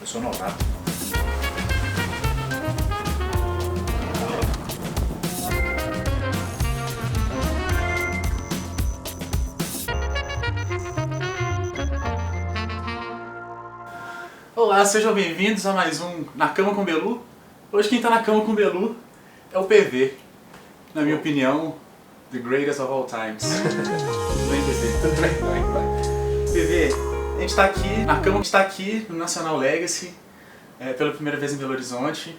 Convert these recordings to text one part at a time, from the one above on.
Eu sou novato. Olá, sejam bem-vindos a mais um Na Cama com Belu. Hoje quem tá na cama com o Belu é o PV. Na minha opinião, the greatest of all times. Tudo bem, PV? Tudo bem, PV, a gente tá aqui, na cama está aqui no National Legacy, pela primeira vez em Belo Horizonte.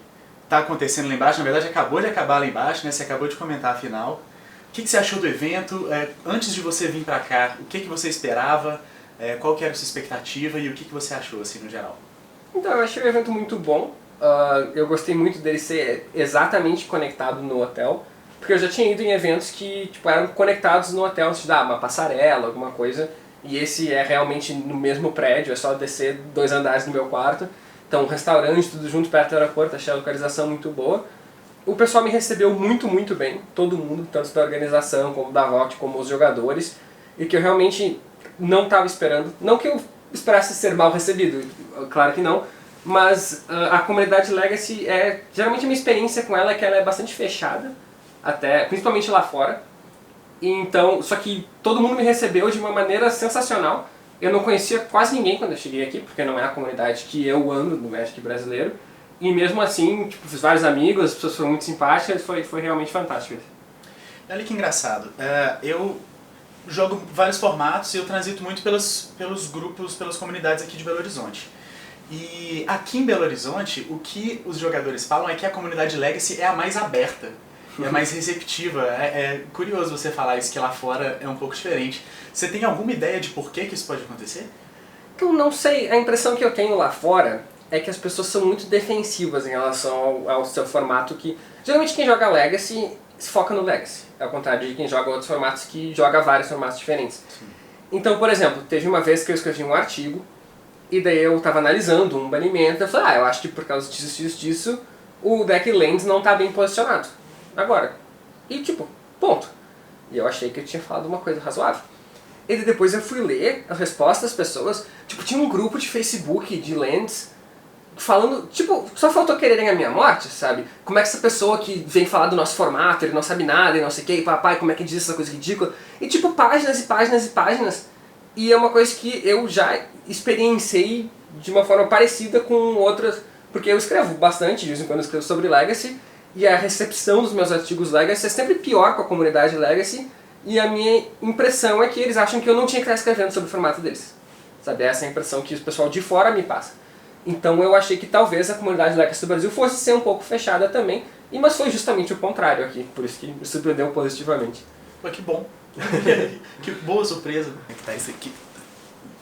Tá acontecendo lá embaixo, na verdade acabou de acabar lá embaixo, né? Você acabou de comentar a final. O que você achou do evento? Antes de você vir pra cá, o que você esperava? Qual que era a sua expectativa e o que você achou, assim, no geral? Então, eu achei o evento muito bom. Eu gostei muito dele ser exatamente conectado no hotel, porque eu já tinha ido em eventos que tipo, eram conectados no hotel, antes de dar uma passarela, alguma coisa, e esse é realmente no mesmo prédio, é só descer 2 andares no meu quarto. Então, um restaurante, tudo junto perto do aeroporto, achei a localização muito boa. O pessoal me recebeu muito bem, todo mundo, tanto da organização, como da VOT, como os jogadores, e que eu realmente não estava esperando. Não que eu esperasse ser mal recebido, claro que não, mas a comunidade Legacy geralmente a minha experiência com ela é que ela é bastante fechada, até, principalmente lá fora. E então, só que todo mundo me recebeu de uma maneira sensacional. Eu não conhecia quase ninguém quando eu cheguei aqui, porque não é a comunidade que eu ando no Magic brasileiro. E mesmo assim, tipo, fiz vários amigos, as pessoas foram muito simpáticas, foi realmente fantástico. Olha que engraçado, eu jogo vários formatos e eu transito muito pelos grupos, pelas comunidades aqui de Belo Horizonte. E aqui em Belo Horizonte, o que os jogadores falam é que a comunidade Legacy é a mais aberta, é a mais receptiva. É curioso você falar isso, que lá fora é um pouco diferente. Você tem alguma ideia de por que isso pode acontecer? Eu não sei, a impressão que eu tenho lá fora é que as pessoas são muito defensivas em relação ao seu formato, que geralmente quem joga Legacy se foca no Legacy, ao contrário de quem joga outros formatos que joga vários formatos diferentes. Sim. Então, por exemplo, teve uma vez que eu escrevi um artigo e daí eu estava analisando um banimento, eu falei, eu acho que por causa disso, o deck Lands não está bem posicionado agora. E tipo, ponto. E eu achei que eu tinha falado uma coisa razoável. E depois eu fui ler as respostas das pessoas, tipo, tinha um grupo de Facebook de Lands falando, tipo, só faltou quererem a minha morte, sabe? Como é que essa pessoa que vem falar do nosso formato, ele não sabe nada e não sei o que, e papai, como é que diz essa coisa ridícula? E tipo, páginas e páginas e páginas. E é uma coisa que eu já experienciei de uma forma parecida com outras, porque eu escrevo bastante, de vez em quando eu escrevo sobre Legacy, e a recepção dos meus artigos Legacy é sempre pior com a comunidade Legacy, e a minha impressão é que eles acham que eu não tinha que estar escrevendo sobre o formato deles. Sabe, essa é a impressão que o pessoal de fora me passa. Então eu achei que talvez a comunidade Legacy do Brasil fosse ser um pouco fechada também, mas foi justamente o contrário aqui, por isso que me surpreendeu positivamente. Pô, que bom. Que boa surpresa. Como é que tá isso aqui?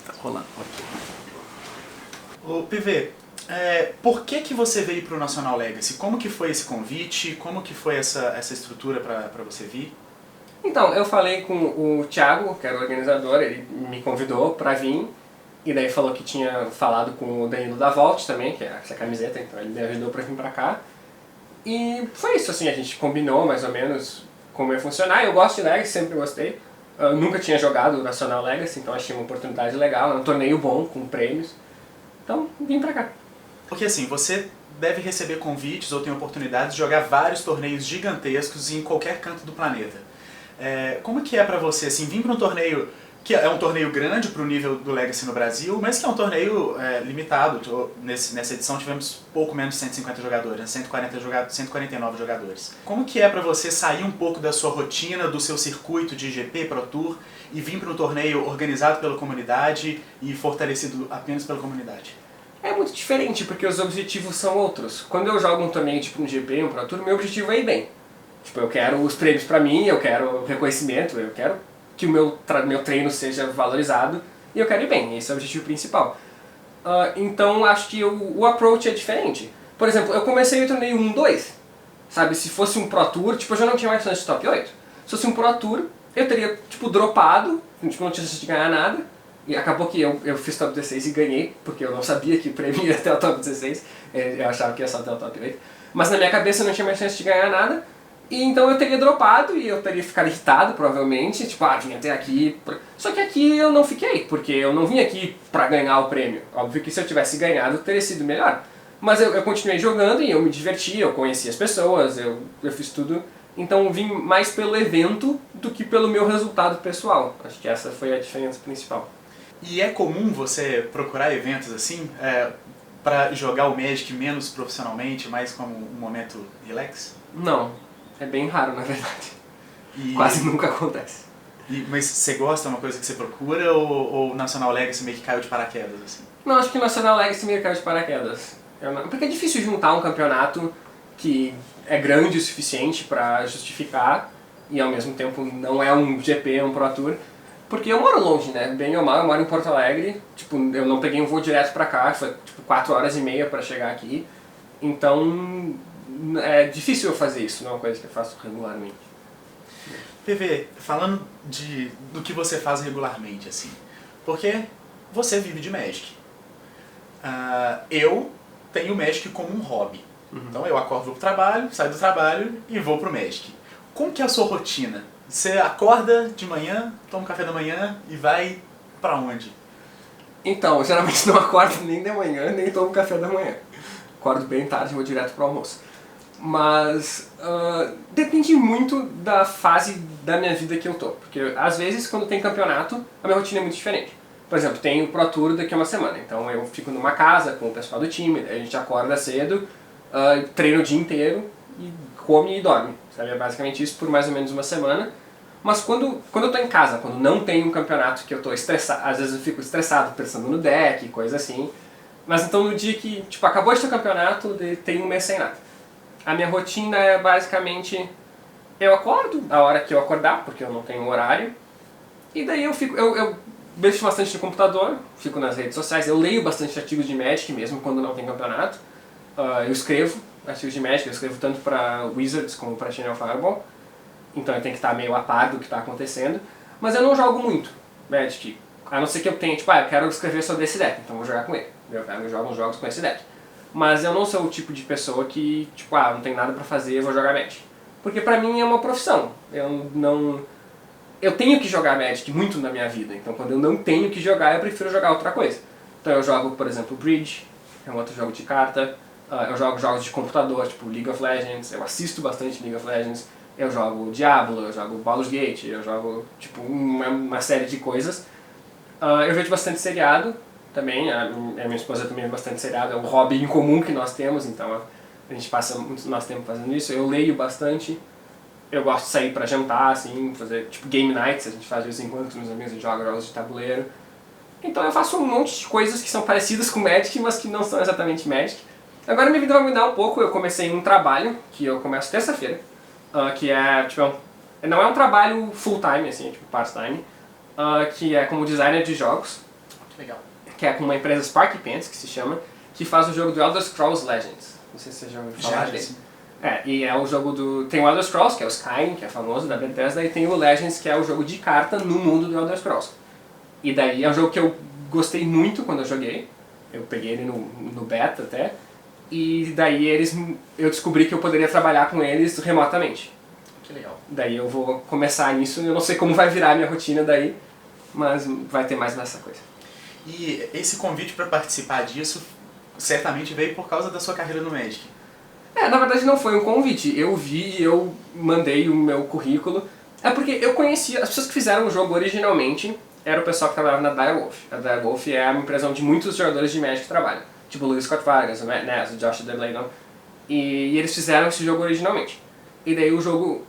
Tá rolando. Ok. Ô, PV, por que você veio pro National Legacy? Como que foi esse convite? Como que foi essa estrutura pra você vir? Então, eu falei com o Thiago, que era o organizador, ele me convidou pra vir, e daí falou que tinha falado com o Danilo da Vault também, que é essa camiseta, então ele me ajudou pra vir pra cá. E foi isso, assim, a gente combinou mais ou menos como ia funcionar. Eu gosto de Legacy, sempre gostei. Eu nunca tinha jogado o National Legacy, então achei uma oportunidade legal, é um torneio bom, com prêmios. Então, vim pra cá. Porque assim, você deve receber convites ou tem oportunidades de jogar vários torneios gigantescos em qualquer canto do planeta. Como que é pra você, assim, vir pra um torneio que é um torneio grande pro nível do Legacy no Brasil, mas que é um torneio limitado. Nessa edição tivemos pouco menos de 150 jogadores, 149 jogadores. Como que é pra você sair um pouco da sua rotina, do seu circuito de GP, Pro Tour, e vir para um torneio organizado pela comunidade e fortalecido apenas pela comunidade? É muito diferente, porque os objetivos são outros. Quando eu jogo um torneio tipo um GP, um Pro Tour, meu objetivo é ir bem. Tipo, eu quero os prêmios pra mim, eu quero reconhecimento, eu quero que o meu treino seja valorizado e eu quero ir bem, esse é o objetivo principal. Então acho que o approach é diferente. Por exemplo, eu comecei o torneio 1-2, sabe? Se fosse um Pro Tour, tipo, eu já não tinha mais chance de top 8. Se fosse um Pro Tour, eu teria, tipo, dropado, tipo, não tinha chance de ganhar nada. E acabou que eu fiz top 16 e ganhei, porque eu não sabia que o prêmio ia até o top 16, eu achava que ia só até o top 8. Mas na minha cabeça eu não tinha mais chance de ganhar nada. E então eu teria dropado e eu teria ficado irritado, provavelmente, tipo, vim até aqui. Só que aqui eu não fiquei, porque eu não vim aqui pra ganhar o prêmio. Óbvio que se eu tivesse ganhado, teria sido melhor. Mas eu continuei jogando e eu me diverti, eu conheci as pessoas, eu fiz tudo. Então eu vim mais pelo evento do que pelo meu resultado pessoal. Acho que essa foi a diferença principal. E é comum você procurar eventos assim, pra jogar o Magic menos profissionalmente, mais como um momento relax? Não, é bem raro na verdade. E, Quase nunca acontece. mas você gosta, é uma coisa que você procura, ou o National Legacy meio que caiu de paraquedas, assim? Não, acho que o National Legacy meio caiu de paraquedas. Porque é difícil juntar um campeonato que é grande o suficiente pra justificar e ao mesmo tempo não é um GP, é um Pro Tour. Porque eu moro longe, né? Bem ou mal, eu moro em Porto Alegre. Tipo, eu não peguei um voo direto pra cá, foi tipo 4 horas e meia pra chegar aqui. Então é difícil eu fazer isso, não é uma coisa que eu faço regularmente. PV, falando do que você faz regularmente, assim, porque você vive de Magic. Eu tenho o Magic como um hobby. Então eu acordo, vou pro trabalho, saio do trabalho e vou pro Magic. Como que é a sua rotina? Você acorda de manhã, toma um café da manhã e vai pra onde? Então, eu geralmente não acordo nem de manhã, nem tomo café da manhã. Acordo bem tarde e vou direto pro almoço. Mas depende muito da fase da minha vida que eu tô. Porque às vezes quando tem campeonato, a minha rotina é muito diferente. Por exemplo, tem o Pro Tour daqui a uma semana. Então eu fico numa casa com o pessoal do time, a gente acorda cedo, treina o dia inteiro e come e dorme. Sabe? É basicamente isso por mais ou menos uma semana. Mas quando eu tô em casa, quando não tem um campeonato que eu tô estressado, às vezes eu fico estressado pensando no deck, coisa assim. Mas então no dia que, tipo, acabou este campeonato, tem um mês sem nada. A minha rotina é basicamente, eu acordo a hora que eu acordar, porque eu não tenho horário. E daí eu mexo bastante no computador, fico nas redes sociais, eu leio bastante artigos de Magic mesmo quando não tem campeonato. Eu escrevo artigos de Magic, eu escrevo tanto para Wizards como para Channel Fireball. Então eu tenho que estar meio a par do que está acontecendo. Mas eu não jogo muito Magic, a não ser que eu tenha, tipo, eu quero escrever sobre esse deck, então vou jogar com ele. Eu jogo uns jogos com esse deck. Mas eu não sou o tipo de pessoa que, tipo, não tem nada pra fazer, vou jogar Magic. Porque pra mim é uma profissão. Eu tenho que jogar Magic muito na minha vida, então quando eu não tenho que jogar, eu prefiro jogar outra coisa. Então eu jogo, por exemplo, Bridge, é um outro jogo de carta. Eu jogo jogos de computador, tipo League of Legends, eu assisto bastante League of Legends. Eu jogo Diablo, eu jogo Baldur's Gate, eu jogo, tipo, uma série de coisas. Eu vejo bastante seriado também, a minha esposa também vê bastante seriado, é um hobby em comum que nós temos, então a gente passa muito nosso tempo fazendo isso. Eu leio bastante, eu gosto de sair pra jantar, assim, fazer tipo game nights, a gente faz de vez em quando com os meus amigos, a gente joga jogos de tabuleiro. Então eu faço um monte de coisas que são parecidas com Magic, mas que não são exatamente Magic. Agora minha vida vai mudar um pouco, eu comecei um trabalho, que eu começo terça-feira, que é, tipo, não é um trabalho full-time, assim, é tipo part-time, que é como designer de jogos. Que legal. Que é com uma empresa Spark Pants, que se chama, que faz o jogo do Elder Scrolls Legends. Não sei se você já ouviu falar dele. Sim. E é o jogo do... Tem o Elder Scrolls, que é o Skyrim, que é famoso, da Bethesda, e tem o Legends, que é o jogo de carta no mundo do Elder Scrolls. E daí é um jogo que eu gostei muito quando eu joguei. Eu peguei ele no beta até. E daí eu descobri que eu poderia trabalhar com eles remotamente. Que legal. Daí eu vou começar nisso, eu não sei como vai virar a minha rotina daí, mas vai ter mais nessa coisa. E esse convite para participar disso certamente veio por causa da sua carreira no Magic. Na verdade não foi um convite. Eu vi, eu mandei o meu currículo. É porque eu conhecia, as pessoas que fizeram o jogo originalmente era o pessoal que trabalhava na Direwolf. A Direwolf é uma empresa onde muitos jogadores de Magic trabalham. Tipo o Luiz Scott Vargas, o Matt Ness, o Josh DeBladon. E eles fizeram esse jogo originalmente. E daí o jogo,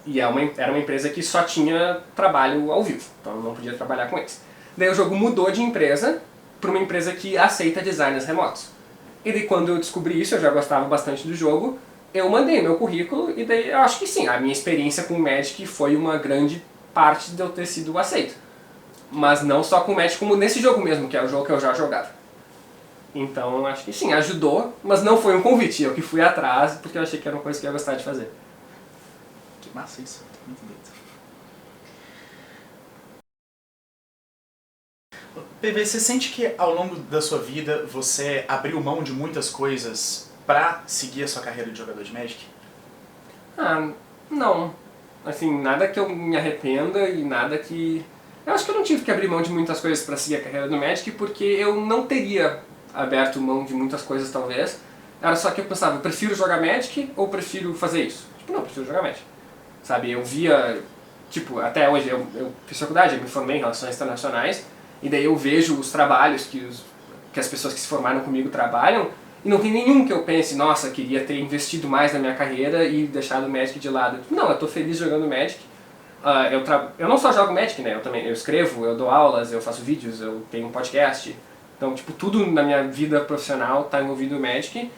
era uma empresa que só tinha trabalho ao vivo, então eu não podia trabalhar com eles. Daí o jogo mudou de empresa para uma empresa que aceita designers remotos. E daí quando eu descobri isso, eu já gostava bastante do jogo, eu mandei meu currículo e daí eu acho que sim, a minha experiência com o Magic foi uma grande parte de eu ter sido aceito. Mas não só com o Magic, como nesse jogo mesmo, que é o jogo que eu já jogava. Então acho que sim, ajudou, mas não foi um convite, eu que fui atrás porque eu achei que era uma coisa que eu ia gostar de fazer. Que massa isso, muito doido. PV, você sente que ao longo da sua vida você abriu mão de muitas coisas pra seguir a sua carreira de jogador de Magic? Não. Assim, nada que eu me arrependa e nada que... Eu acho que eu não tive que abrir mão de muitas coisas para seguir a carreira do Magic, porque eu não teria aberto mão de muitas coisas, talvez. Era só que eu pensava, eu prefiro jogar Magic ou prefiro fazer isso? Tipo, não, eu prefiro jogar Magic. Sabe, eu via... Tipo, até hoje eu fiz faculdade, eu me formei em Relações Internacionais, e daí eu vejo os trabalhos que as pessoas que se formaram comigo trabalham, e não tem nenhum que eu pense, nossa, queria ter investido mais na minha carreira e deixado o Magic de lado. Não, eu tô feliz jogando Magic. Eu não só jogo Magic, né? Eu escrevo, eu dou aulas, eu faço vídeos, eu tenho um podcast. Então, tipo, tudo na minha vida profissional tá envolvido no Magic.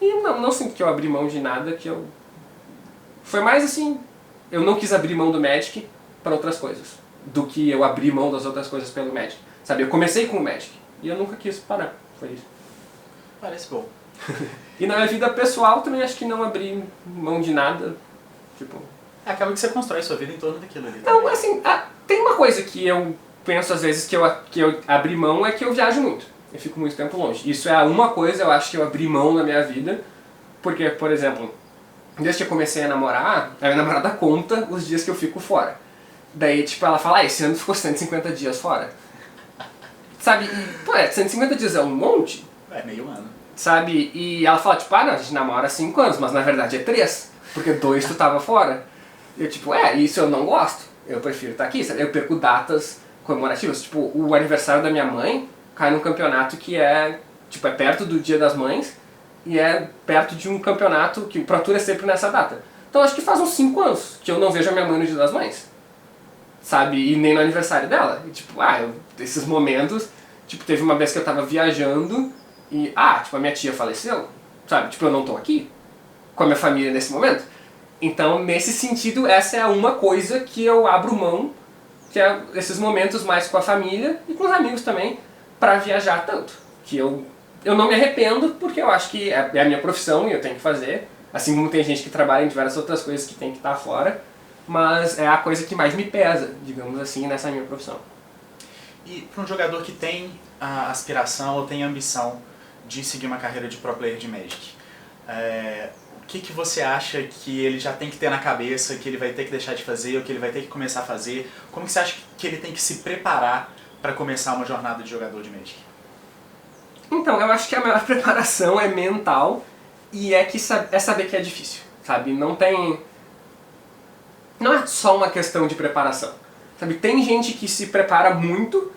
E não sinto que eu abri mão de nada, que eu... Foi mais assim, eu não quis abrir mão do Magic para outras coisas, do que eu abrir mão das outras coisas pelo Magic. Sabe, eu comecei com o Magic e eu nunca quis parar, foi isso. Parece bom. E na minha vida pessoal também acho que não abri mão de nada, tipo... Acaba que você constrói sua vida em torno daquilo ali. Não, assim, tem uma coisa que eu penso às vezes que eu abri mão, é que eu viajo muito. Eu fico muito tempo longe. Isso é uma coisa, eu acho que eu abri mão na minha vida, porque, por exemplo, desde que eu comecei a namorar, a minha namorada conta os dias que eu fico fora. Daí, tipo, ela fala, esse ano ficou 150 dias fora. Sabe, e, pô, 150 dias é um monte. É meio ano. Sabe, e ela fala, tipo, não, a gente namora há 5 anos, mas na verdade é 3, porque 2 tu tava fora. E eu, tipo, isso eu não gosto, eu prefiro estar aqui, sabe? Eu perco datas comemorativas, tipo, o aniversário da minha mãe cai num campeonato que é, tipo, é perto do Dia das Mães, e é perto de um campeonato que o Pro Tour é sempre nessa data. Então acho que faz uns 5 anos que eu não vejo a minha mãe no Dia das Mães, sabe, e nem no aniversário dela. E, tipo, esses momentos, tipo, teve uma vez que eu tava viajando e, tipo, a minha tia faleceu, sabe, tipo, eu não tô aqui com a minha família nesse momento. Então, nesse sentido, essa é uma coisa que eu abro mão, que é esses momentos mais com a família e com os amigos também, pra viajar tanto. Que eu não me arrependo, porque eu acho que é a minha profissão e eu tenho que fazer, assim como tem gente que trabalha em diversas outras coisas que tem que estar fora, mas é a coisa que mais me pesa, digamos assim, nessa minha profissão. E para um jogador que tem a aspiração ou tem a ambição de seguir uma carreira de pro player de Magic, o que você acha que ele já tem que ter na cabeça, que ele vai ter que deixar de fazer, ou que ele vai ter que começar a fazer? Como que você acha que ele tem que se preparar para começar uma jornada de jogador de Magic? Então, eu acho que a maior preparação é mental e é saber que é difícil, sabe? Não é só uma questão de preparação, sabe? Tem gente que se prepara muito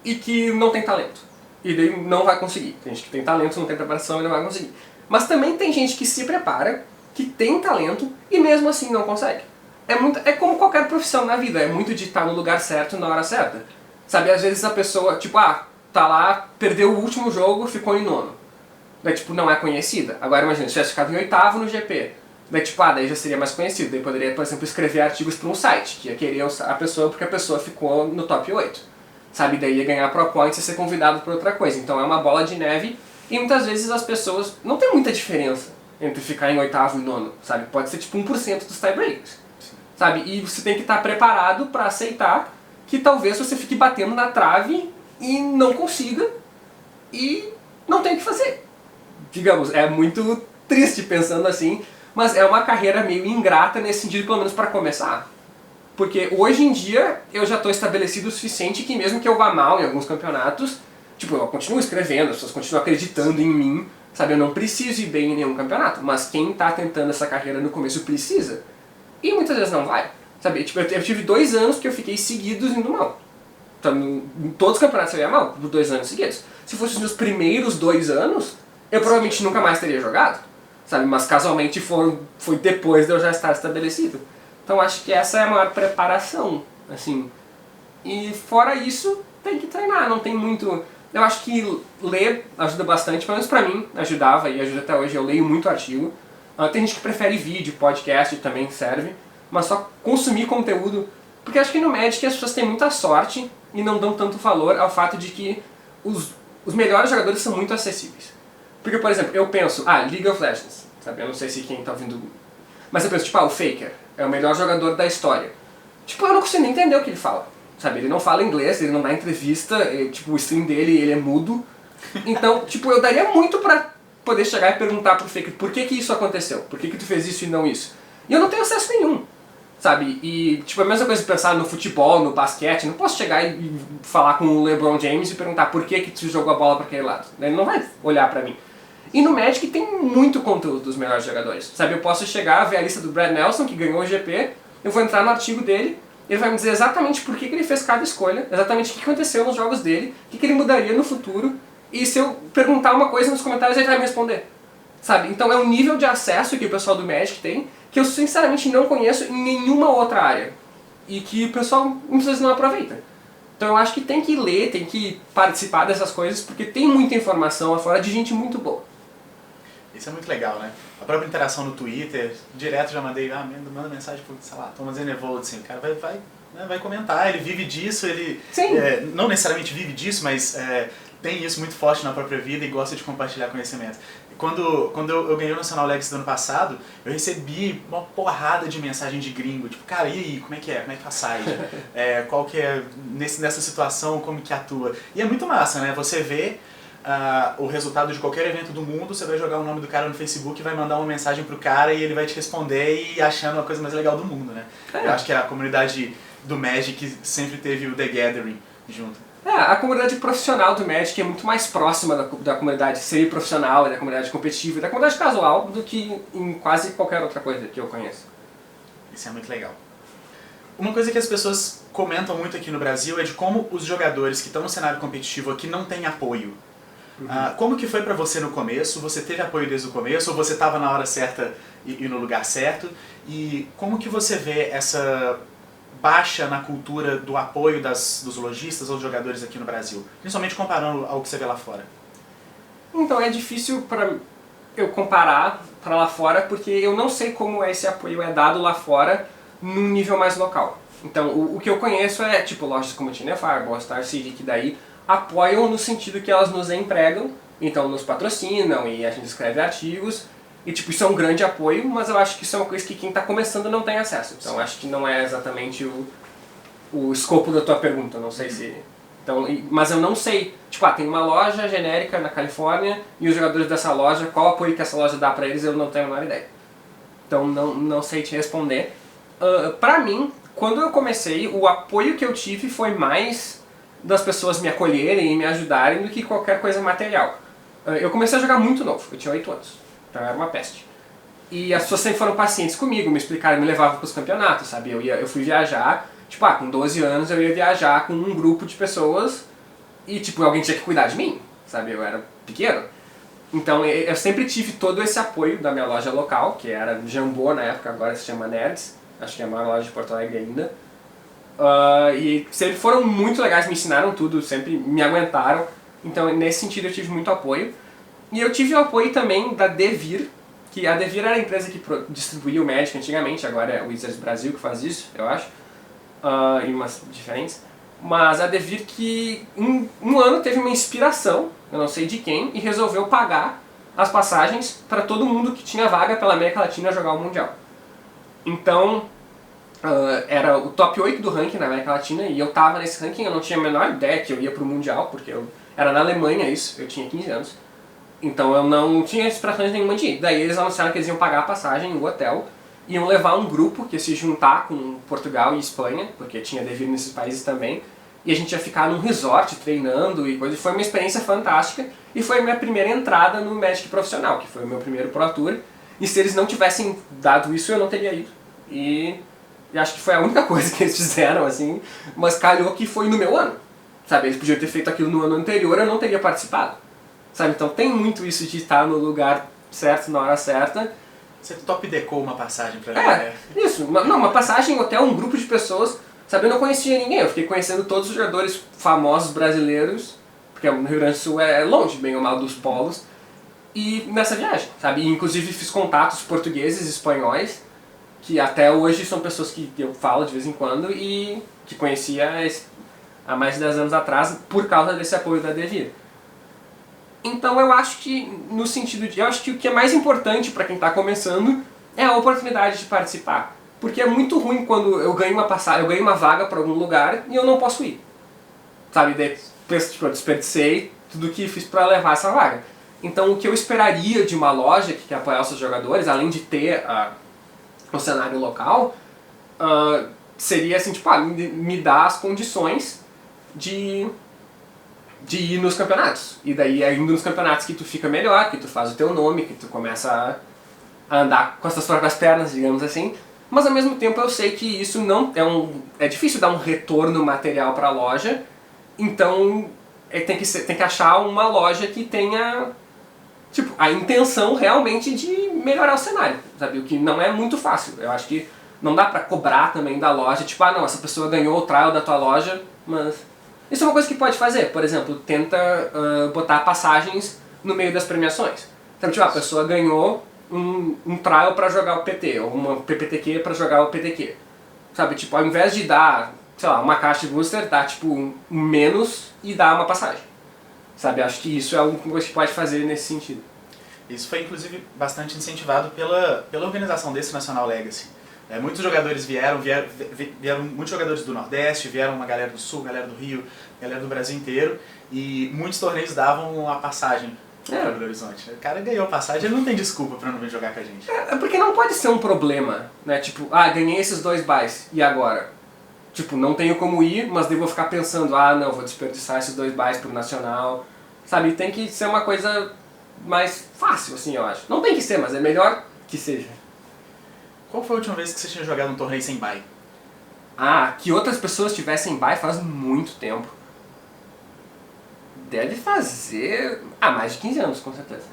e que não tem talento, e daí não vai conseguir. Tem gente que tem talento, não tem preparação e não vai conseguir. Mas também tem gente que se prepara, que tem talento e mesmo assim não consegue. É como qualquer profissão na vida, é muito de estar no lugar certo na hora certa. Sabe, às vezes a pessoa, tipo, tá lá, perdeu o último jogo, ficou em 9º. Daí, tipo, não é conhecida. Agora imagina, se tivesse ficado em 8º no GP. Daí, tipo, daí já seria mais conhecido. Daí poderia, por exemplo, escrever artigos para um site, que ia querer a pessoa porque a pessoa ficou no top 8. Sabe, daí ia ganhar pro points e ser convidado por outra coisa. Então é uma bola de neve. E muitas vezes as pessoas... Não tem muita diferença entre ficar em 8º e 9º, sabe? Pode ser tipo 1% dos tiebreakers, sabe? E você tem que estar preparado para aceitar que talvez você fique batendo na trave e não consiga e não tem o que fazer. Digamos, é muito triste pensando assim, mas é uma carreira meio ingrata nesse sentido, pelo menos para começar. Porque hoje em dia eu já estou estabelecido o suficiente que mesmo que eu vá mal em alguns campeonatos, tipo, eu continuo escrevendo, as pessoas continuam acreditando em mim, sabe? Eu não preciso ir bem em nenhum campeonato, mas quem está tentando essa carreira no começo precisa. E muitas vezes não vai, sabe? Tipo, eu tive 2 anos que eu fiquei seguidos indo mal. Então, em todos os campeonatos eu ia mal, por 2 anos seguidos. Se fossem os meus primeiros 2 anos, eu provavelmente nunca mais teria jogado, sabe? Mas casualmente foi depois de eu já estar estabelecido. Então acho que essa é a maior preparação, assim. E fora isso, tem que treinar, não tem muito... Eu acho que ler ajuda bastante, pelo menos pra mim, ajudava e ajuda até hoje, eu leio muito artigo. Tem gente que prefere vídeo, podcast também serve, mas só consumir conteúdo, porque acho que no Magic as pessoas têm muita sorte e não dão tanto valor ao fato de que os melhores jogadores são muito acessíveis. Porque, por exemplo, eu penso, League of Legends, sabe? Eu não sei se quem tá ouvindo... Mas eu penso, tipo, o Faker é o melhor jogador da história. Tipo, eu não consigo nem entender o que ele fala. Sabe, ele não fala inglês, ele não dá entrevista, tipo, o stream dele, ele é mudo. Então, tipo, eu daria muito pra poder chegar e perguntar pro Faker por que isso aconteceu, por que tu fez isso e não isso. E eu não tenho acesso nenhum. sabe? E, tipo, a mesma coisa de pensar no futebol, no basquete, não posso chegar e falar com o LeBron James e perguntar por que tu jogou a bola para aquele lado. Ele não vai olhar para mim. E no Magic tem muito conteúdo dos melhores jogadores, sabe? Eu posso chegar, ver a lista do Brad Nelson, que ganhou o GP, eu vou entrar no artigo dele, ele vai me dizer exatamente por que ele fez cada escolha, exatamente o que aconteceu nos jogos dele, o que ele mudaria no futuro, e se eu perguntar uma coisa nos comentários, ele vai me responder. Sabe? Então é um nível de acesso que o pessoal do Magic tem, que eu sinceramente não conheço em nenhuma outra área. E que o pessoal muitas vezes não aproveita. Então eu acho que tem que ler, tem que participar dessas coisas, porque tem muita informação lá fora de gente muito boa. Isso é muito legal, né? A própria interação no Twitter, direto já mandei, manda mensagem pro, sei lá, Thomas Enevold, assim, o cara vai comentar, ele vive disso, ele não necessariamente vive disso, mas tem isso muito forte na própria vida e gosta de compartilhar conhecimento. E quando eu ganhei o National Legacy do ano passado, eu recebi uma porrada de mensagem de gringo, tipo, cara, e aí, como é que faz side? Qual que é, nessa situação, como que atua? E é muito massa, né? Você vê o resultado de qualquer evento do mundo, você vai jogar o nome do cara no Facebook e vai mandar uma mensagem pro cara e ele vai te responder e achando a coisa mais legal do mundo, né? Eu acho que a comunidade do Magic sempre teve o The Gathering junto. A comunidade profissional do Magic é muito mais próxima da comunidade semi-profissional, da comunidade competitiva e da comunidade casual do que em quase qualquer outra coisa que eu conheço. Isso é muito legal. Uma coisa que as pessoas comentam muito aqui no Brasil é de como os jogadores que estão no cenário competitivo aqui não têm apoio. Como que foi pra você no começo? Você teve apoio desde o começo ou você estava na hora certa e no lugar certo? E como que você vê essa baixa na cultura do apoio dos lojistas aos jogadores aqui no Brasil? Principalmente comparando ao que você vê lá fora. Então é difícil para eu comparar para lá fora porque eu não sei como esse apoio é dado lá fora num nível mais local. Então o que eu conheço é tipo lojas como Tina Fireball, Star City, que daí apoiam no sentido que elas nos empregam, então nos patrocinam e a gente escreve artigos. E tipo, isso é um grande apoio, mas eu acho que isso é uma coisa que quem está começando não tem acesso. Então acho que não é exatamente o escopo da tua pergunta, não sei se... Então, mas eu não sei, tipo, tem uma loja genérica na Califórnia e os jogadores dessa loja, qual apoio que essa loja dá pra eles, eu não tenho a menor ideia. Então não sei te responder. Pra mim, quando eu comecei, o apoio que eu tive foi mais das pessoas me acolherem e me ajudarem do que qualquer coisa material. Eu comecei a jogar muito novo, eu tinha 8 anos. Então era uma peste. E as pessoas sempre foram pacientes comigo, me explicaram, me levavam para os campeonatos, sabe? Eu fui viajar, tipo, com 12 anos eu ia viajar com um grupo de pessoas e, tipo, alguém tinha que cuidar de mim, sabe? Eu era pequeno. Então eu sempre tive todo esse apoio da minha loja local, que era Jambô na época, agora se chama Nerds, acho que é a maior loja de Porto Alegre ainda. E sempre foram muito legais, me ensinaram tudo, sempre me aguentaram. Então nesse sentido eu tive muito apoio. E eu tive o apoio também da Devir, que a Devir era a empresa que distribuía o Magic antigamente, agora é o Wizards Brasil que faz isso, eu acho, e umas diferentes. Mas a Devir que um ano teve uma inspiração, eu não sei de quem, e resolveu pagar as passagens para todo mundo que tinha vaga pela América Latina jogar o Mundial. Então, era o top 8 do ranking na América Latina, e eu tava nesse ranking, eu não tinha a menor ideia que eu ia pro Mundial, porque era na Alemanha isso, eu tinha 15 anos. Então eu não tinha inspirações nenhuma de ir. Daí eles anunciaram que eles iam pagar a passagem no hotel, iam levar um grupo que ia se juntar com Portugal e Espanha, porque tinha Devir nesses países também, e a gente ia ficar num resort treinando e coisa. Foi uma experiência fantástica e foi a minha primeira entrada no Magic profissional, que foi o meu primeiro Pro Tour. E se eles não tivessem dado isso, eu não teria ido. E acho que foi a única coisa que eles fizeram, assim, mas calhou que foi no meu ano. Sabe, eles podiam ter feito aquilo no ano anterior, eu não teria participado. Sabe, então tem muito isso de estar no lugar certo, na hora certa. Você top decou uma passagem pra mim, isso. Uma passagem, hotel, um grupo de pessoas. Sabe, eu não conhecia ninguém, eu fiquei conhecendo todos os jogadores famosos brasileiros, porque no Rio Grande do Sul é longe, bem ou mal, dos polos. E nessa viagem, sabe, e, inclusive fiz contatos portugueses e espanhóis, que até hoje são pessoas que eu falo de vez em quando e que conhecia há mais de 10 anos atrás por causa desse apoio da Devir. Então eu acho que, no sentido de... Eu acho que o que é mais importante para quem está começando é a oportunidade de participar. Porque é muito ruim quando eu ganho uma passagem, eu ganho uma vaga para algum lugar e eu não posso ir. Sabe, tipo, eu desperdicei tudo que fiz para levar essa vaga. Então o que eu esperaria de uma loja que quer apoiar os seus jogadores, além de ter o cenário local, seria assim, tipo, me dá as condições de ir nos campeonatos. E daí é indo nos campeonatos que tu fica melhor, que tu faz o teu nome, que tu começa a andar com as tuas próprias pernas, digamos assim. Mas ao mesmo tempo eu sei que isso não é difícil dar um retorno material para a loja, então tem que achar uma loja que tenha tipo, a intenção realmente de melhorar o cenário, sabe? O que não é muito fácil. Eu acho que não dá pra cobrar também da loja, tipo, não, essa pessoa ganhou o trial da tua loja, mas... Isso é uma coisa que pode fazer, por exemplo, tenta botar passagens no meio das premiações. Então, tipo, a pessoa ganhou um trial pra jogar o PT, ou uma PPTQ pra jogar o PTQ. Sabe, tipo, ao invés de dar, sei lá, uma caixa de booster, dá, tipo, um menos e dá uma passagem. Sabe, acho que isso é uma coisa que pode fazer nesse sentido. Isso foi, inclusive, bastante incentivado pela organização desse Nacional Legacy. Muitos jogadores vieram muitos jogadores do Nordeste, vieram uma galera do Sul, galera do Rio, galera do Brasil inteiro, e muitos torneios davam a passagem para Belo Horizonte. O cara ganhou a passagem, ele não tem desculpa para não vir jogar com a gente. É porque não pode ser um problema, né? Tipo, ganhei esses 2 buys, e agora? Tipo, não tenho como ir, mas devo ficar pensando, não, vou desperdiçar esses 2 buys pro Nacional. Sabe, tem que ser uma coisa mais fácil, assim, eu acho. Não tem que ser, mas é melhor que seja. Qual foi a última vez que você tinha jogado um torneio sem buy? Que outras pessoas tivessem buy faz muito tempo. Deve fazer... mais de 15 anos, com certeza.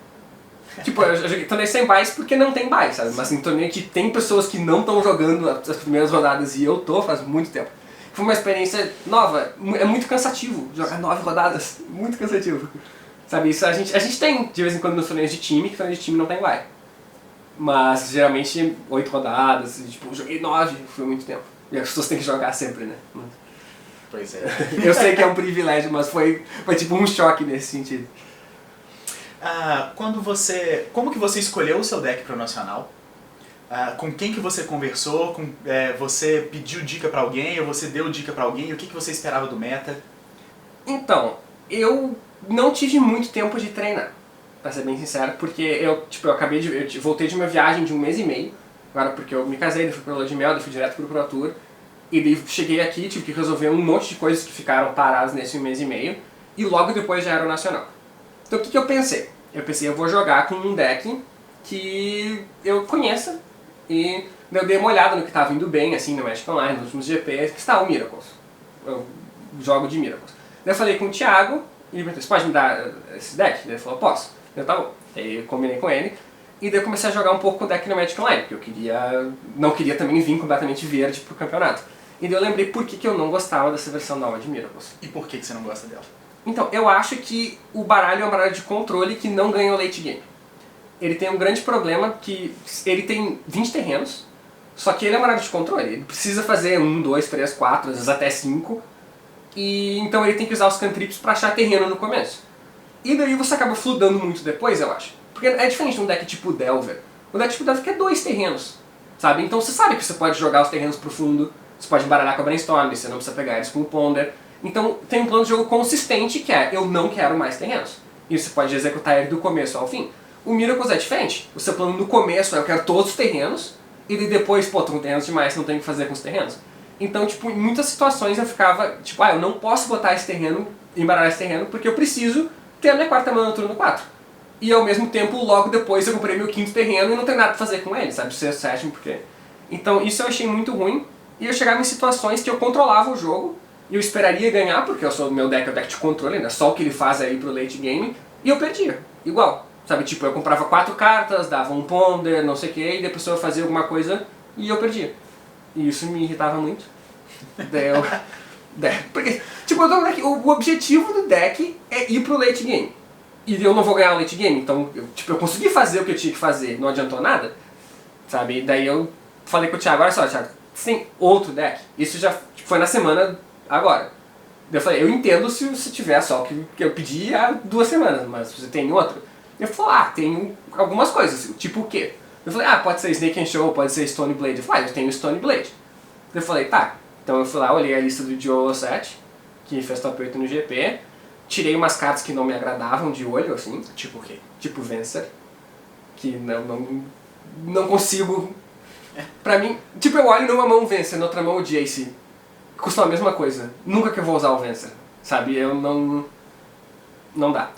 Tipo, eu joguei torneio sem buys porque não tem buy, sabe? Mas em torneio que tem pessoas que não estão jogando as primeiras rodadas e eu tô faz muito tempo. Foi uma experiência nova, é muito cansativo jogar 9 rodadas, muito cansativo. Sabe, isso a gente tem de vez em quando nos torneios de time, que torneio de time não tem buy. Mas geralmente 8 rodadas, e, tipo, joguei 9, foi muito tempo. E as pessoas têm que jogar sempre, né? Pois é. Eu sei que é um privilégio, mas foi tipo um choque nesse sentido. Como que você escolheu o seu deck pro Nacional? Com quem que você conversou? Você pediu dica pra alguém ou você deu dica pra alguém? O que você esperava do meta? Então, eu não tive muito tempo de treinar, pra ser bem sincero, porque eu voltei de uma viagem de 1 mês e meio, agora porque eu me casei, daí fui pra Lua de Mel, daí fui direto pro Pro Tour, e daí cheguei aqui, tive que resolver um monte de coisas que ficaram paradas nesse 1 mês e meio, e logo depois já era o Nacional. Então o que eu pensei? Eu vou jogar com um deck que eu conheça, e eu dei uma olhada no que estava indo bem, assim, no Magic Online, nos últimos GPs, que está o Miracles. Eu jogo de Miracles. Daí eu falei com o Thiago, e ele perguntou, você pode me dar esse deck? Daí ele falou, posso. Eu, tá bom. Aí eu combinei com ele, e daí eu comecei a jogar um pouco com o deck no Magic Online, porque não queria também vir completamente verde pro campeonato. E daí eu lembrei por que eu não gostava dessa versão nova de Miracles. E por que você não gosta dela? Então, eu acho que o baralho é um baralho de controle que não ganha o late game. Ele tem um grande problema que ele tem 20 terrenos, só que ele é um baralho de controle. Ele precisa fazer 1, 2, 3, 4, às vezes até 5. E então ele tem que usar os cantrips pra achar terreno no começo. E daí você acaba fludando muito depois, eu acho. Porque é diferente de um deck tipo Delver. O deck tipo Delver quer 2 terrenos, sabe? Então você sabe que você pode jogar os terrenos pro fundo, você pode embaralhar com a Brainstorm, você não precisa pegar eles com o Ponder. Então tem um plano de jogo consistente que é, eu não quero mais terrenos. E você pode executar ele do começo ao fim. O Miracles é diferente. O seu plano no começo é, eu quero todos os terrenos, e depois, tô com terrenos demais, não tem o que fazer com os terrenos. Então, tipo, em muitas situações eu ficava, tipo, eu não posso botar esse terreno, embaralhar esse terreno, porque eu preciso ter a minha 4ª mana no turno 4. E ao mesmo tempo, logo depois eu comprei meu 5º terreno e não tem nada pra fazer com ele, sabe? 6º, 7º, porque... Então isso eu achei muito ruim, e eu chegava em situações que eu controlava o jogo, e eu esperaria ganhar, porque meu deck é o deck de controle, né? Só o que ele faz aí pro late game, e eu perdia, igual. Sabe, tipo, eu comprava 4 cartas, dava um ponder, não sei o que, e depois eu fazia alguma coisa e eu perdia. E isso me irritava muito. Porque, tipo, o objetivo do deck é ir pro late game. E eu não vou ganhar o late game, então eu consegui fazer o que eu tinha que fazer, não adiantou nada. Sabe, daí eu falei com o Thiago, olha só, Thiago, você tem outro deck? Isso já foi na semana agora. Eu falei, eu entendo se você tiver só o que eu pedi há 2 semanas, mas você tem outro? Ele falou, tenho algumas coisas, tipo o quê? Eu falei, pode ser Snake and Show, pode ser Stone Blade. Ele falou, eu tenho Stone Blade. Eu falei, tá. Então eu fui lá, olhei a lista do Joe 7, que fez top 8 no GP, tirei umas cartas que não me agradavam de olho, assim. Tipo o quê? Tipo Vencer, que não consigo Pra mim, tipo, eu olho numa mão o Vencer, na outra mão o Jace. Custa a mesma coisa. Nunca que eu vou usar o Vencer, sabe? Eu não... Não dá.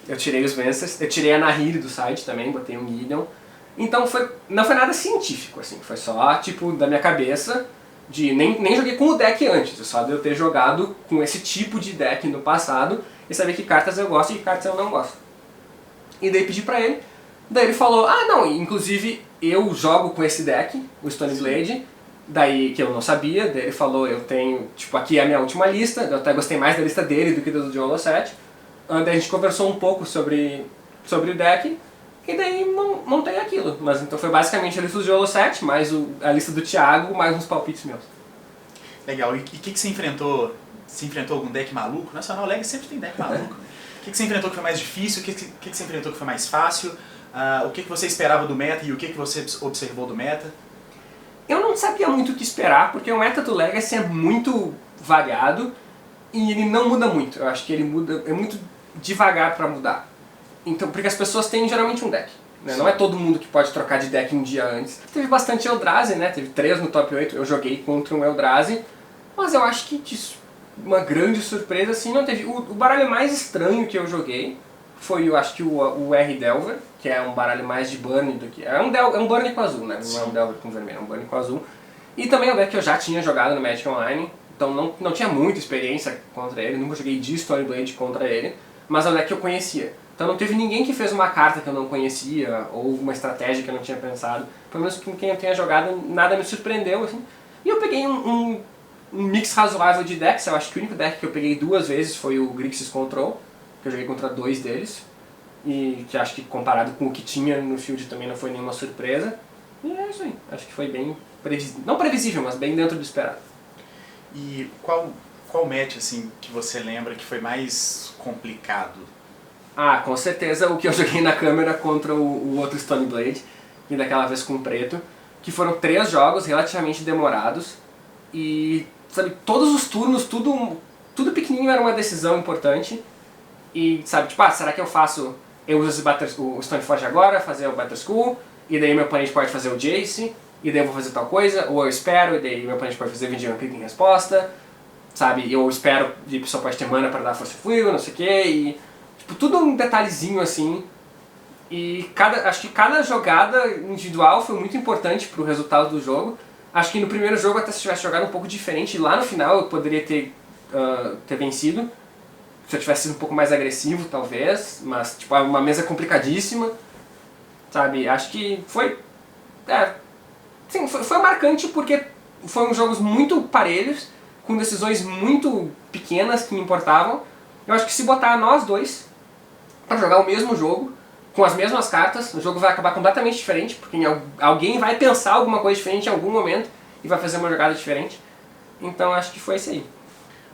Eu tirei os Vencers, eu tirei a Nahiri do site também, botei um Gideon. Então não foi nada científico, assim. Foi só, tipo, da minha cabeça, nem joguei com o deck antes. Só de eu ter jogado com esse tipo de deck no passado e saber que cartas eu gosto e que cartas eu não gosto. E daí pedi pra ele. Daí ele falou, não, inclusive eu jogo com esse deck, o Stone Blade, daí que eu não sabia, daí ele falou, eu tenho, tipo, aqui é a minha última lista, eu até gostei mais da lista dele do que do John Lossett. Daí a gente conversou um pouco sobre o deck, e daí montei aquilo. Mas então foi basicamente a lista do John Lossett, mais a lista do Thiago, mais uns palpites meus. Legal, e o que você enfrentou? Você enfrentou algum deck maluco? National Legacy sempre tem deck maluco. O que você enfrentou que foi mais difícil? O que você enfrentou que foi mais fácil? O que você esperava do meta e o que você observou do meta? Eu não sabia muito o que esperar, porque o meta do Legacy é muito variado e ele não muda muito. Eu acho que ele muda, é muito devagar pra mudar. Então, porque as pessoas têm geralmente um deck, né? Não é todo mundo que pode trocar de deck um dia antes. Teve bastante Eldrazi, né? Teve 3 no top 8, eu joguei contra um Eldrazi, mas eu acho que uma grande surpresa assim não teve. O baralho mais estranho que eu joguei foi, eu acho que o R Delver, que é um baralho mais de burn do que... É um burn com azul, né? Não é um Delver com vermelho, é um burn com azul. E também é um deck que eu já tinha jogado no Magic Online, então não tinha muita experiência contra ele, nunca joguei de Stoneblade contra ele, mas é um deck que eu conhecia. Então não teve ninguém que fez uma carta que eu não conhecia, ou uma estratégia que eu não tinha pensado. Pelo menos com quem eu tenha jogado, nada me surpreendeu, assim. E eu peguei um mix razoável de decks, eu acho que o único deck que eu peguei 2 vezes foi o Grixis Control, que eu joguei contra 2 deles, e que acho que comparado com o que tinha no field também não foi nenhuma surpresa. E é isso aí, acho que foi bem não previsível, mas bem dentro do esperado. E qual match assim, que você lembra que foi mais complicado? Com certeza o que eu joguei na câmera contra o outro Stoneblade, e daquela vez com o preto, que foram 3 jogos relativamente demorados, e sabe, todos os turnos, tudo pequenininho era uma decisão importante. E sabe, tipo, será que eu uso o Stoneforge agora, fazer o Battle School, e daí meu oponente pode fazer o Jace, e daí eu vou fazer tal coisa, ou eu espero, e daí meu oponente pode fazer Vigilant Click em resposta, sabe, eu espero, e a pessoa pode ter mana para dar Force Fuel, não sei o que, e tipo, tudo um detalhezinho assim, e acho que cada jogada individual foi muito importante pro resultado do jogo. Acho que no primeiro jogo, até se eu tivesse jogado um pouco diferente, lá no final eu poderia ter vencido, se eu tivesse sido um pouco mais agressivo, talvez, mas tipo, uma mesa complicadíssima, sabe? Acho que foi marcante porque foram jogos muito parelhos, com decisões muito pequenas que me importavam. Eu acho que se botar nós dois para jogar o mesmo jogo, com as mesmas cartas, o jogo vai acabar completamente diferente, porque alguém vai pensar alguma coisa diferente em algum momento e vai fazer uma jogada diferente. Então acho que foi isso aí.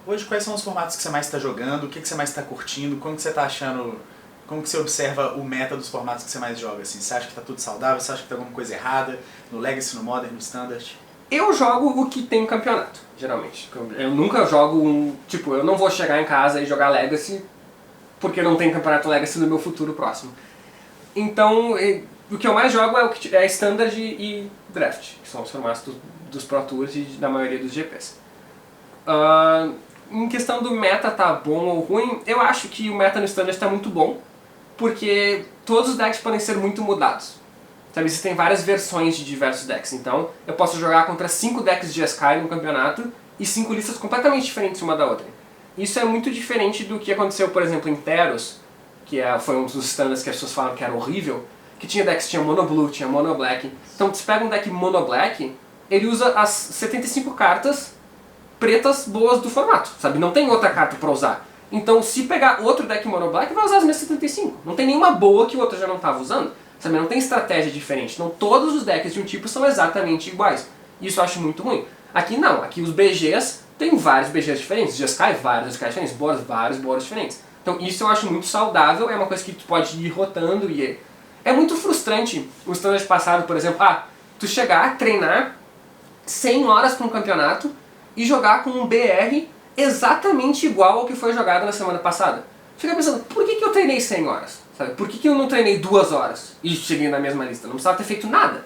Hoje, quais são os formatos que você mais está jogando? O que você mais está curtindo? Como que você está achando? Como que você observa o meta dos formatos que você mais joga? Assim, você acha que está tudo saudável? Você acha que tem alguma coisa errada? No Legacy, no Modern, no Standard? Eu jogo o que tem campeonato, geralmente. Eu nunca jogo tipo, eu não vou chegar em casa e jogar Legacy porque não tem campeonato Legacy no meu futuro próximo. Então, o que eu mais jogo é Standard e Draft, que são os formatos dos Pro Tours e da maioria dos GPs. Em questão do meta tá bom ou ruim, eu acho que o meta no Standard está muito bom, porque todos os decks podem ser muito mudados. Sabe, existem várias versões de diversos decks, então eu posso jogar contra 5 decks de Jeskai no campeonato e 5 listas completamente diferentes uma da outra. Isso é muito diferente do que aconteceu, por exemplo, em Teros, que foi um dos standards que as pessoas falam que era horrível, que tinha decks que tinha Mono Blue, tinha Mono Black. Então você pega um deck Mono Black, ele usa as 75 cartas pretas boas do formato, sabe? Não tem outra carta pra usar. Então se pegar outro deck Mono Black, vai usar as mesmas 75. Não tem nenhuma boa que o outro já não estava usando. Sabe? Não tem estratégia diferente. Então todos os decks de um tipo são exatamente iguais. Isso eu acho muito ruim. Aqui não, aqui os BGs tem vários BGs diferentes. Jeskai, vários Jeskai diferentes. Boros, vários Boros diferentes. Então isso eu acho muito saudável, é uma coisa que tu pode ir rotando e é muito frustrante o standard passado, por exemplo, tu chegar, treinar 100 horas para um campeonato e jogar com um BR exatamente igual ao que foi jogado na semana passada. Fica pensando, por que eu treinei 100 horas? Sabe? Por que eu não treinei 2 horas e cheguei na mesma lista? Não precisava ter feito nada.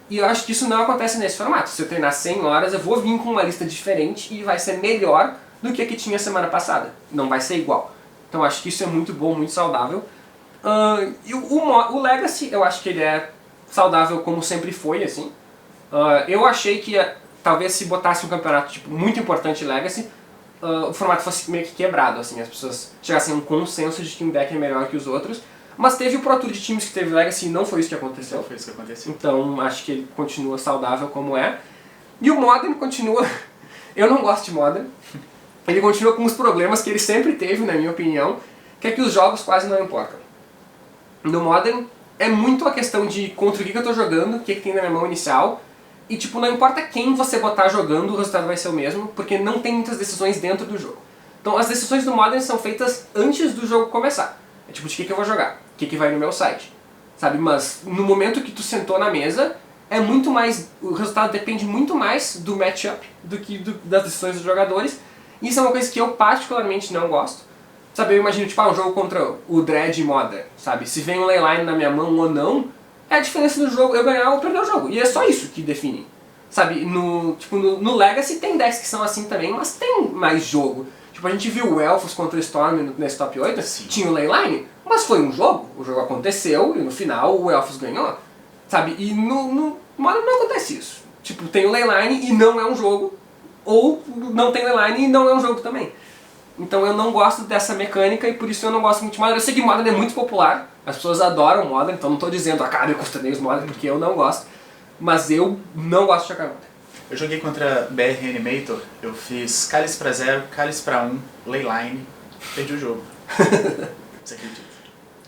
E eu acho que isso não acontece nesse formato. Se eu treinar 100 horas, eu vou vir com uma lista diferente e vai ser melhor do que a que tinha semana passada. Não vai ser igual. Então eu acho que isso é muito bom, muito saudável. E o Legacy, eu acho que ele é saudável como sempre foi, assim. Eu achei que talvez se botasse um campeonato tipo, muito importante Legacy, o formato fosse meio que quebrado, assim, as pessoas chegassem a um consenso de que um deck é melhor que os outros. Mas teve o Pro Tour de times que teve Legacy e não foi isso que aconteceu. Não foi isso que aconteceu. Então acho que ele continua saudável como é. E o Modern continua... Eu não gosto de Modern. Ele continua com os problemas que ele sempre teve, na minha opinião, que é que os jogos quase não importam. No Modern é muito a questão de contra o que eu tô jogando, o que tem na minha mão inicial, e tipo, não importa quem você botar jogando, o resultado vai ser o mesmo, porque não tem muitas decisões dentro do jogo. Então as decisões do Modern são feitas antes do jogo começar. É tipo, de que eu vou jogar, o que vai no meu site, sabe? Mas no momento que tu sentou na mesa, é muito mais, o resultado depende muito mais do matchup do que das decisões dos jogadores. Isso é uma coisa que eu particularmente não gosto. Sabe, eu imagino, tipo, um jogo contra o Dread Modern, sabe? Se vem um leyline na minha mão ou não, é a diferença do jogo, eu ganhar ou perder o jogo. E é só isso que define. Sabe, no Legacy tem decks que são assim também, mas tem mais jogo. Tipo, a gente viu o Elfos contra o Storm nesse top 8, Sim. Tinha o leyline, mas foi um jogo. O jogo aconteceu e no final o Elfos ganhou. Sabe, e no Modern não acontece isso. Tipo, tem o leyline e não é um jogo, ou não tem leyline e não é um jogo também. Então eu não gosto dessa mecânica e por isso eu não gosto muito de Modern. Eu sei que Modern é muito popular, as pessoas adoram Modern, então não estou dizendo acabe com os torneios Modern, porque eu não gosto. Mas eu não gosto de jogar Modern. Eu joguei contra BR Animator, eu fiz Cálice pra 0, Cálice pra 1, Leyline, perdi o jogo. Você acredita?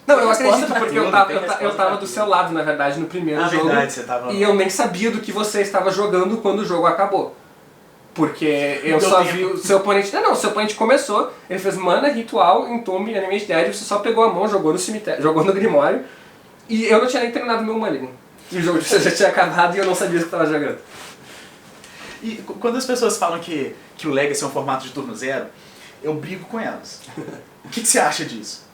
Não, eu Resposta acredito, pra porque tudo, eu tem resposta tava pra do tudo. seu lado, na verdade, no primeiro jogo. Verdade, você tava... E eu nem sabia do que você estava jogando quando o jogo acabou. Porque eu Deu só tempo. vi o seu oponente... Não, o seu oponente começou, ele fez mana, ritual, entombe, animate dead, você só pegou a mão, jogou no cemitério, jogou no Grimório, e eu não tinha nem terminado meu Maligno. E o jogo já tinha acabado e eu não sabia o que estava jogando. E quando as pessoas falam que o Legacy é um formato de turno zero, eu brigo com elas. O que você acha disso?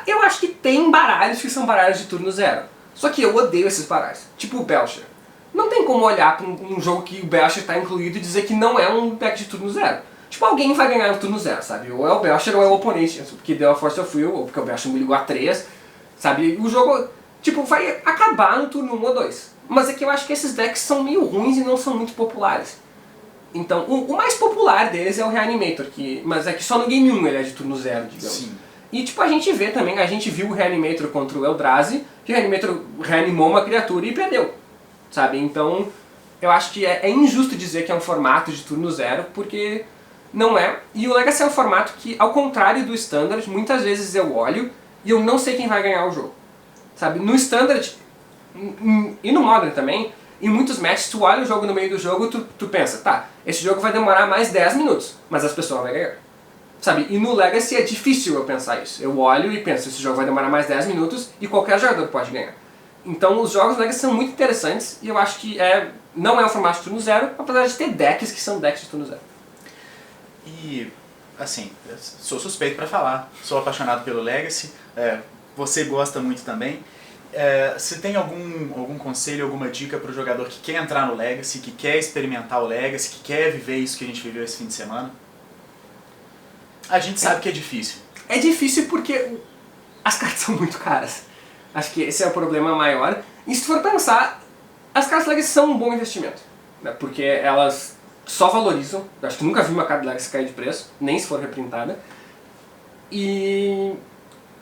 Eu acho que tem baralhos que são baralhos de turno zero. Só que eu odeio esses baralhos. Tipo o Belcher. Não tem como olhar para um jogo que o Belcher está incluído e dizer que não é um deck de turno zero. Tipo, alguém vai ganhar no turno zero, sabe? Ou é o Belcher ou é o oponente, porque deu a Force of Will, ou porque o Belcher me ligou a 3, sabe? O jogo, tipo, vai acabar no turno 1 ou 2. Mas é que eu acho que esses decks são meio ruins e não são muito populares. Então, o mais popular deles é o Reanimator, mas é que só no Game 1 ele é de turno zero, digamos. Sim. E tipo, a gente vê também, a gente viu o Reanimator contra o Eldrazi, que o Reanimator reanimou uma criatura e perdeu, sabe? Então, eu acho que é injusto dizer que é um formato de turno zero, porque não é. E o Legacy é um formato que, ao contrário do Standard, muitas vezes eu olho e eu não sei quem vai ganhar o jogo, sabe? No Standard, e no Modern também, em muitos matches, tu olha o jogo no meio do jogo, tu pensa, tá, esse jogo vai demorar mais 10 minutos, mas as pessoas vão ganhar. Sabe? E no Legacy é difícil eu pensar isso. Eu olho e penso, esse jogo vai demorar mais 10 minutos e qualquer jogador pode ganhar. Então os jogos Legacy são muito interessantes e eu acho que não é um formato de turno zero, apesar de ter decks que são decks de turno zero. E, assim, eu sou suspeito pra falar, sou apaixonado pelo Legacy, você gosta muito também. Você tem algum conselho, alguma dica pro jogador que quer entrar no Legacy, que quer experimentar o Legacy, que quer viver isso que a gente viveu esse fim de semana? A gente sabe que é difícil. É difícil porque as cartas são muito caras. Acho que esse é o problema maior. E se tu for pensar, as cartas Legacy são um bom investimento, né? Porque elas só valorizam. Eu acho que nunca vi uma carta Legacy cair de preço, nem se for reprintada. E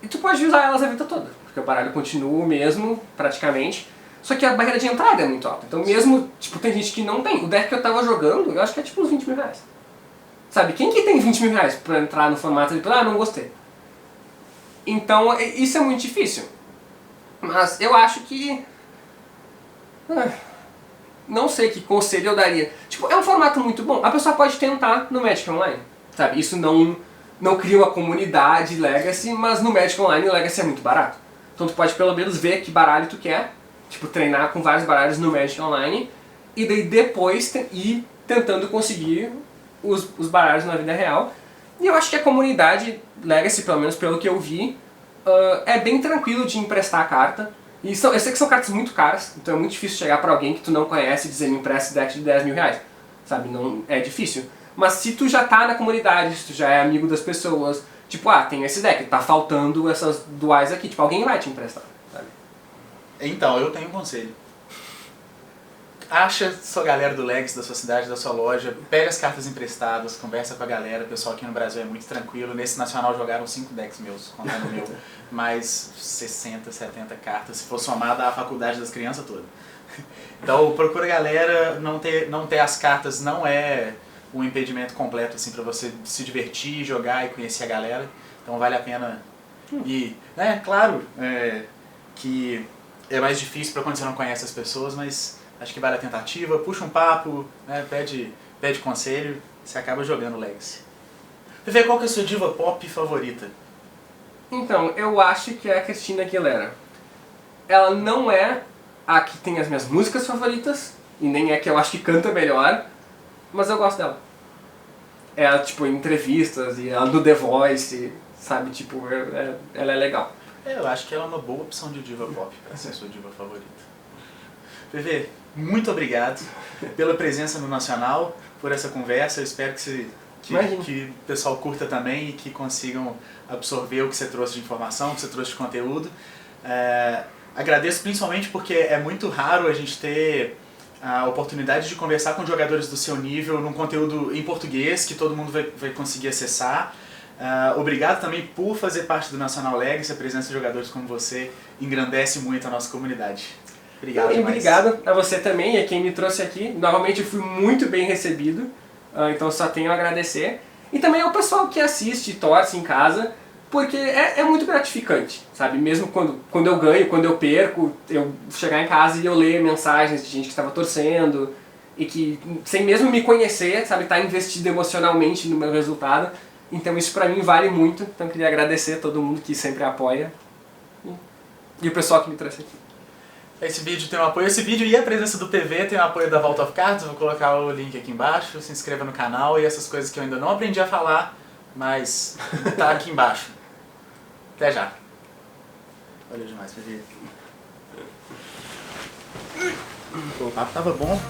tu pode usar elas a vida toda, porque o baralho continua o mesmo, praticamente. Só que a barreira de entrada é muito alta. Então mesmo, tipo, tem gente que não tem. O deck que eu tava jogando, eu acho que é tipo uns 20 mil reais. Sabe, quem que tem 20 mil reais pra entrar no formato de, não gostei. Então, isso é muito difícil. Mas eu acho que... não sei que conselho eu daria. Tipo, é um formato muito bom. A pessoa pode tentar no Magic Online. Sabe, isso não cria uma comunidade Legacy, mas no Magic Online o Legacy é muito barato. Então tu pode pelo menos ver que baralho tu quer. Tipo, treinar com vários baralhos no Magic Online. E daí depois ir tentando conseguir os baralhos na vida real. E eu acho que a comunidade Legacy, pelo menos pelo que eu vi, é bem tranquilo de emprestar a carta. E eu sei que são cartas muito caras, então é muito difícil chegar pra alguém que tu não conhece e dizer me empresta esse deck de 10 mil reais. Sabe, não é difícil. Mas se tu já tá na comunidade, se tu já é amigo das pessoas, tipo, tem esse deck, tá faltando essas duais aqui, tipo, alguém vai te emprestar, sabe? Então, eu tenho um conselho. Acha sua galera do Legacy, da sua cidade, da sua loja, pega as cartas emprestadas, conversa com a galera, o pessoal aqui no Brasil é muito tranquilo. Nesse Nacional jogaram 5 decks meus, contando o meu, mais 60, 70 cartas, se for somada à faculdade das crianças toda. Então procura a galera, não ter as cartas não é um impedimento completo assim, para você se divertir, jogar e conhecer a galera. Então vale a pena ir. Claro que é mais difícil para quando você não conhece as pessoas, mas acho que vale a tentativa, puxa um papo, né, pede conselho, você acaba jogando Legacy. PV, qual que é a sua diva pop favorita? Então, eu acho que é a Christina Aguilera. Ela não é a que tem as minhas músicas favoritas, e nem é que eu acho que canta melhor, mas eu gosto dela. Ela, tipo, em entrevistas, e ela no The Voice, sabe, tipo, ela é legal. Eu acho que ela é uma boa opção de diva pop para ser a sua diva favorita. PV, muito obrigado pela presença no Nacional, por essa conversa. Eu espero que o pessoal curta também e que consigam absorver o que você trouxe de informação, o que você trouxe de conteúdo. Agradeço principalmente porque é muito raro a gente ter a oportunidade de conversar com jogadores do seu nível num conteúdo em português que todo mundo vai conseguir acessar. Obrigado também por fazer parte do Nacional Legacy. A presença de jogadores como você engrandece muito a nossa comunidade. Obrigado demais. Obrigado a você também e a quem me trouxe aqui. Novamente eu fui muito bem recebido, então só tenho a agradecer. E também ao pessoal que assiste e torce em casa, porque é muito gratificante, sabe? Mesmo quando eu ganho, quando eu perco, eu chegar em casa e eu ler mensagens de gente que estava torcendo e que, sem mesmo me conhecer, sabe, tá investido emocionalmente no meu resultado. Então isso pra mim vale muito, então eu queria agradecer a todo mundo que sempre apoia e o pessoal que me trouxe aqui. Esse vídeo tem o apoio, esse vídeo e a presença do PV tem o apoio da Vault of Cards, vou colocar o link aqui embaixo, se inscreva no canal e essas coisas que eu ainda não aprendi a falar, mas tá aqui embaixo. Até já. Valeu demais, PV. O papo tava bom.